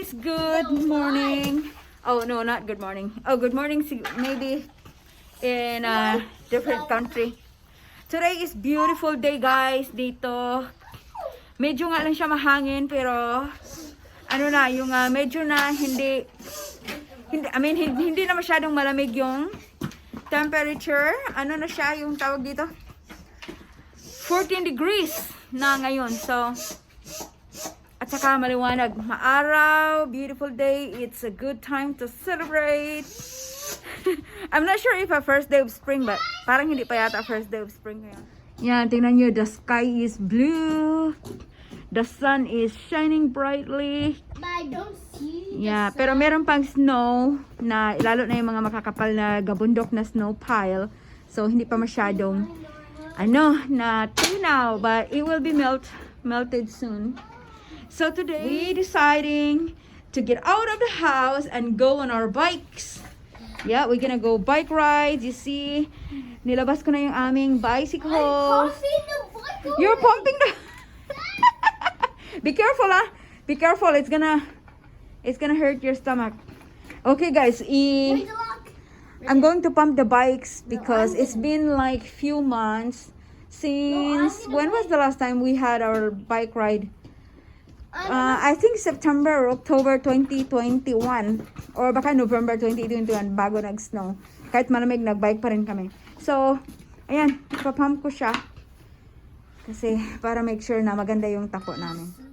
guys, good morning. Oh no, not good morning. Oh, good morning maybe in a different country. Today is beautiful day guys dito. Medyo nga lang siya mahangin pero ano na, yung medyo na hindi na masyadong malamig yung temperature. Ano na siya yung tawag dito? 14 degrees na ngayon. So at saka maliwanag, maaraw, beautiful day. It's a good time to celebrate. I'm not sure if a first day of spring, but parang hindi pa yata first day of spring ngayon. Yan, tingnan nyo, the sky is blue. The sun is shining brightly. But I don't see Yeah, pero meron pang snow na lalo na yung mga makakapal na gabundok na snow pile. So hindi pa masyadong na tunaw, but it will be melted soon. So today, we deciding to get out of the house and go on our bikes. Yeah, we're gonna go bike rides. You see, nilabas ko na yung aming bicycle. You're pumping the... Be careful, ah. Be careful. It's gonna hurt your stomach. Okay, guys. I'm going to pump the bikes because it's been like few months since... When was the last time we had our bike ride? I think September or October 2021 or baka November 2021 bago nag-snow. Kahit malamig, nag-bike pa rin kami. So, ayan, ipapump ko siya kasi para make sure na maganda yung tako namin.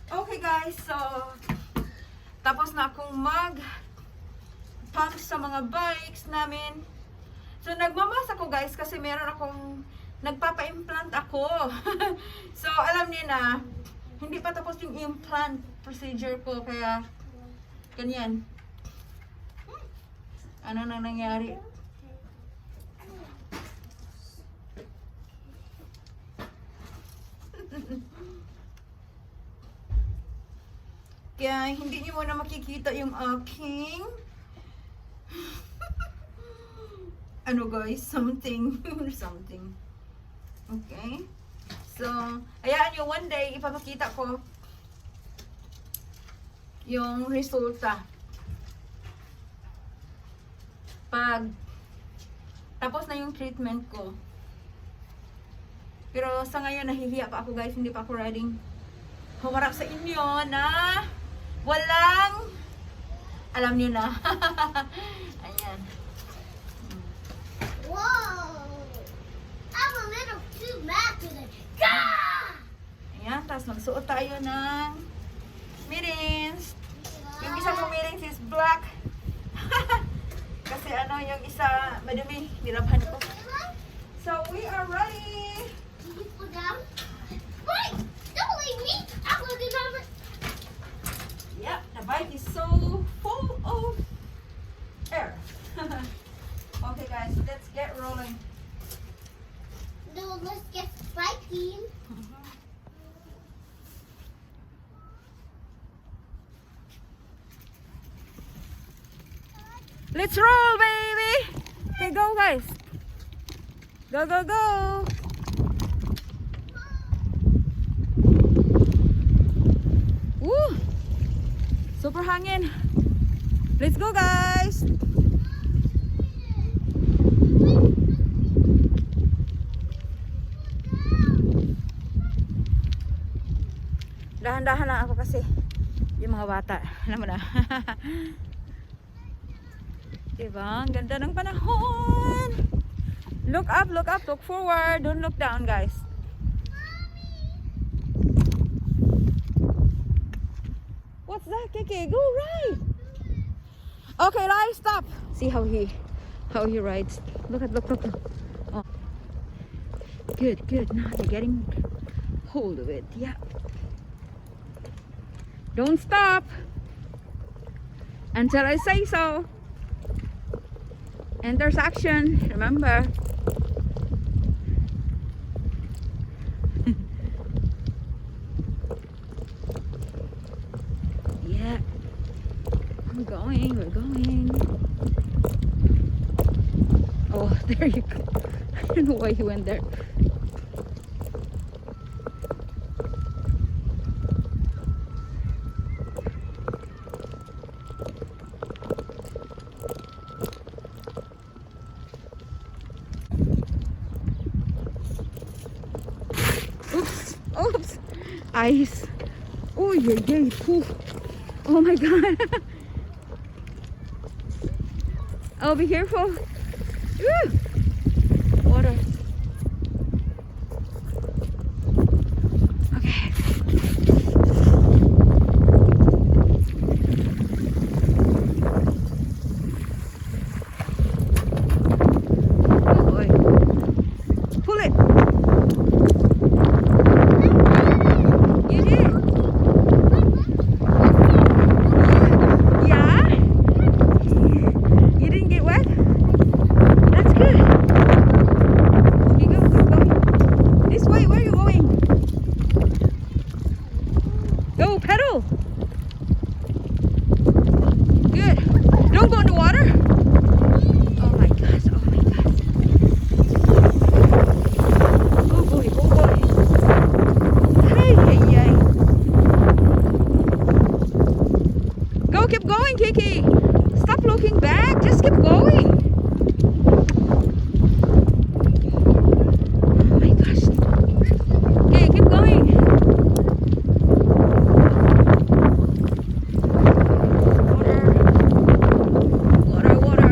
Okay guys, so tapos na akong mag-pump sa mga bikes namin. So nagmamas ako guys kasi meron akong nagpapa-implant ako. So alam niyo na, hindi pa tapos yung implant procedure ko kaya ganyan. Ano nang nangyari? Kaya hindi niyo muna makikita yung aking ano guys, something. Okay. So, hayaan nyo, one day, ipapakita ko yung resulta. Pag tapos na yung treatment ko. Pero sa ngayon, nahihiya pa ako guys, hindi pa ako ready humarap sa inyo na walang, alam nyo na. Ayan. Whoa! I'm a little too mad today. Gah! Ayan, tapos magsuot tayo ng mittens. Yung isang mittens is black. Kasi ano, yung isa madumi, nilabhan ko. So, we are ready. Did you put down? Wait! Don't leave me! I'm looking over. Yep, the bike is so full of air. Okay guys, let's get rolling. No, let's get spiking. Let's roll, baby! Okay, go guys. Go, go, go! Woo! Super hangin. Let's go, guys! Dahan-dahan lang ako kasi yung mga bata. Alam mo na. Diba? Ang ganda ng panahon. Look up, look forward. Don't look down, guys. What's that, Kiki? Go right. Okay, Lai, stop. See how he rides. Look. Oh. Good. Now they're getting hold of it. Yeah. Don't stop until I say so. Intersection, remember. Yeah. We're going. Oh, there you go. I don't know why he went there. Oops. Ice. Oh, yay. Oh my god. Oh, be careful. Woo! Water. Okay. Oh boy. Pull it. You did. Yeah? You didn't get wet? That's good. Okay, go. This way, where are you going? Go, pedal. Good. Don't go in the water. Oh my gosh. Oh boy. Hey. Go, keep going, Kiki. Stop looking back. Just keep going. Oh my gosh. Okay, keep going. Water.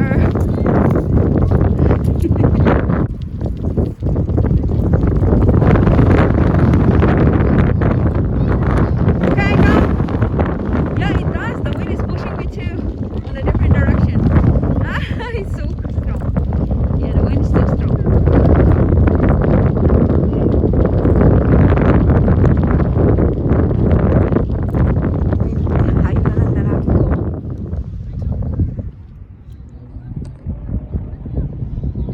Okay, go. Yeah, it does. The wind is pushing me too on a different direction. It's so strong. Yeah, the wind is still strong. Hayop na lang lalaki ko.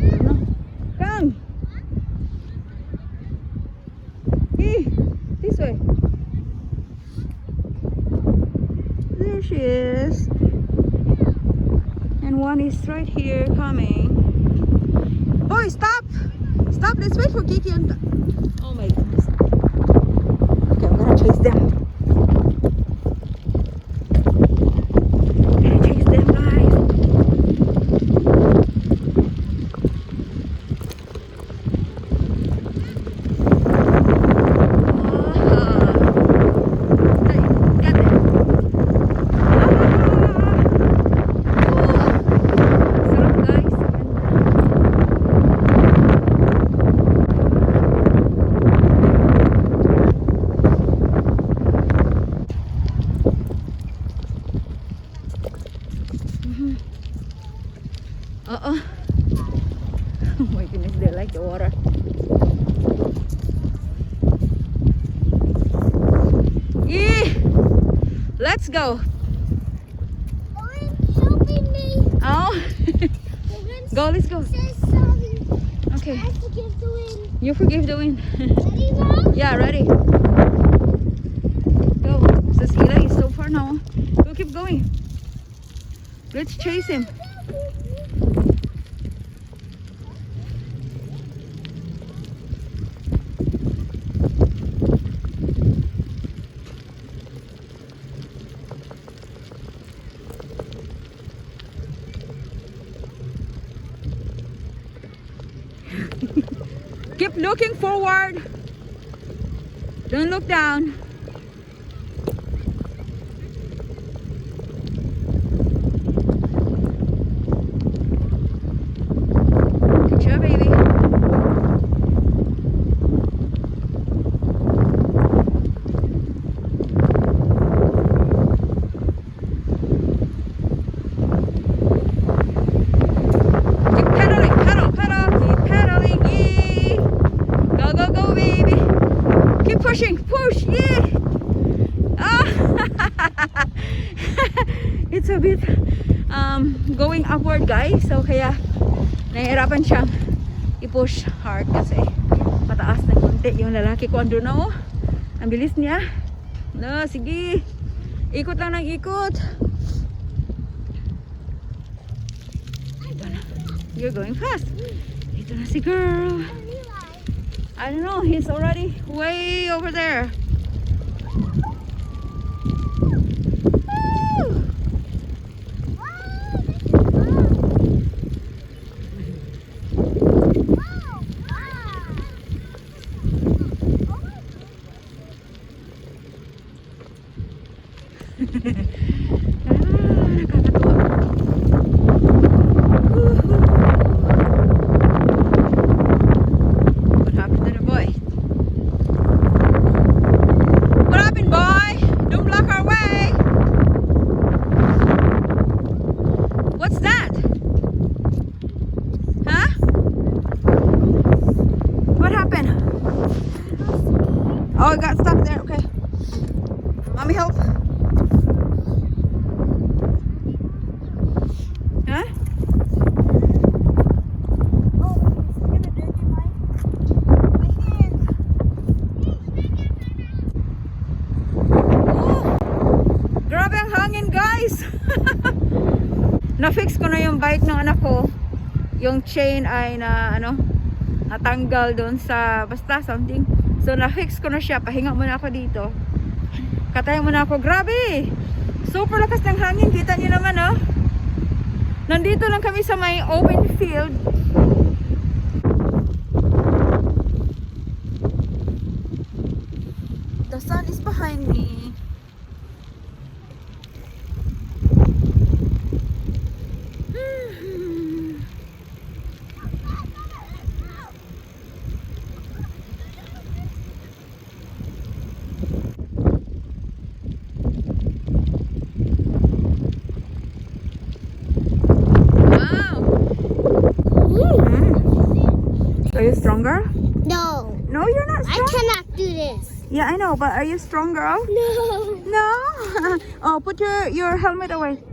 Ano? Kang! This way. There she is. And one is right here coming. Boy, stop! Let's wait for Kiki. Oh my goodness. Let's go. Orange helping me. Oh. Go, let's go. Says sorry. Okay. I forgive the wind. You forgive the wind. Ready now? Yeah, ready. Go. Says Eli is so far now. Go, keep going. Let's chase him. Keep looking forward. Don't look down. Good job, baby. Keep pedaling, pedal, pedal, keep pedaling, yee. Go, go, go, baby. Keep pushing, push, yee. Ah. It's a bit going upward, guys. So kaya nahihirapan siyang i-push hard kasi mataas na konti yung lalaki ko. Andun na, oh. Ang bilis niya. No, sige. Ikot lang ng ikot. Ito na. You're going fast. Ito na si girl. I don't know. He's already way over there. Woo! Nakakatuwa. What happened to the boy? What happened, boy? Don't block our way. What's that? Huh? What happened? Oh, it got stuck there. Okay. Mommy, help. Huh? Grabe ang hangin, guys. Na-fix ko na yung bike ng anak ko. Yung chain ay natanggal doon sa basta something. So na-fix ko na siya. Pahinga muna ako dito. Katayo muna ako. Grabe! Super lakas ng hangin. Kita niyo naman, oh. Nandito lang kami sa may open field. The sun is behind me. Are you stronger? No, No, you're not I strong. cannot do this. Yeah, I know, but are you stronger? No. No. Oh, put your helmet away.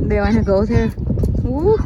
They want to go there. Woo.